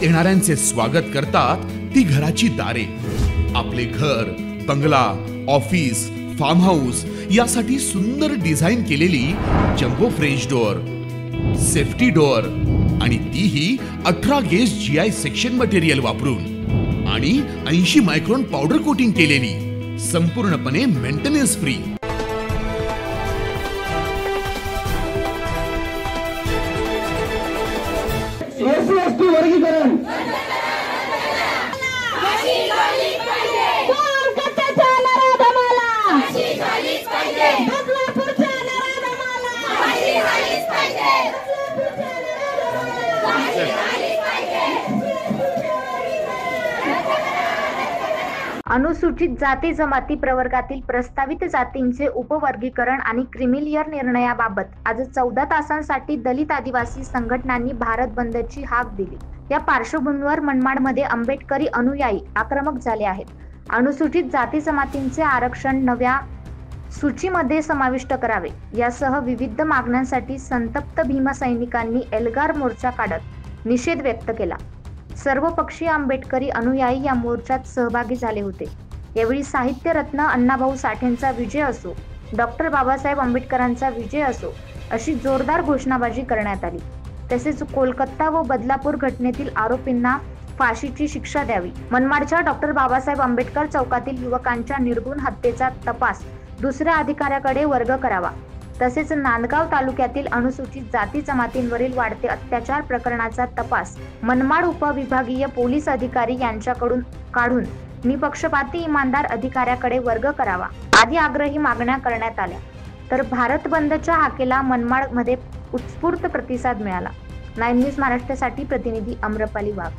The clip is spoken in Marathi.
येणाऱ्यांचे स्वागत करतात ती घराची दारे। आपले घर, बंगला, ऑफिस, फार्म हाऊस यासाठी सुंदर डिझाईन केलेली jumbo French door, safety door आणि तीही 18 गेज GI सेक्शन मटेरियल वापरून आणि 80 मायक्रॉन पावडर कोटिंग केलेली, संपूर्णपणे मेंटेनन्स फ्री। SC/ST वर्गीकरण अनुसूचित जाती जमाती प्रवर्गातील प्रस्तावित जातींचे उपवर्गीकरण आणि क्रिमिलियर निर्णयाबाबत आज 14 तासांसाठी दलित आदिवासी संघटनांनी भारत बंदची हाक दिली। या पार्श्वभूमीवर मनमाडमध्ये आंबेडकरी अनुयायी आक्रमक झाले आहेत। अनुसूचित जाती जमातींचे आरक्षण नव्या सूचीमध्ये समाविष्ट करावे यासह विविध मागण्यांसाठी संतप्त भीमसैनिकांनी एल्गार मोर्चा काढत निषेध व्यक्त केला। सर्वपक्षीय आंबेडकरी अनुयायी या मोर्चात सहभागी झाले होते। यावेळी साहित्य रत्न अण्णाभाऊ साठेंचा विजय असो, डॉक्टर बाबासाहेब आंबेडकरांचा विजय असो अशी जोरदार घोषणाबाजी करण्यात आली। तसेच कोलकाता व बदलापूर घटनेतील आरोपींना फाशीची शिक्षा द्यावी, मनमाडच्या डॉक्टर बाबासाहेब आंबेडकर चौकातील युवकांच्या निर्घृण हत्येचा तपास दुसऱ्या अधिकाऱ्याकडे वर्ग करावा, तसेच नांदगाव तालुक्यातील अनुसूचित जाती जमातींवरील वाढते अत्याचार प्रकरणाचा तपास मनमाड उपविभागीय पोलीस अधिकारी यांच्याकडून काढून निपक्षपाती इमानदार अधिकाऱ्याकडे वर्ग करावा आदी आग्रही मागण्या करण्यात आल्या। तर भारत बंदच्या हाकेला मनमाडमध्ये उत्स्फूर्त प्रतिसाद मिळाला। 9 न्यूज महाराष्ट्रासाठी प्रतिनिधी अम्रपाली वाघ।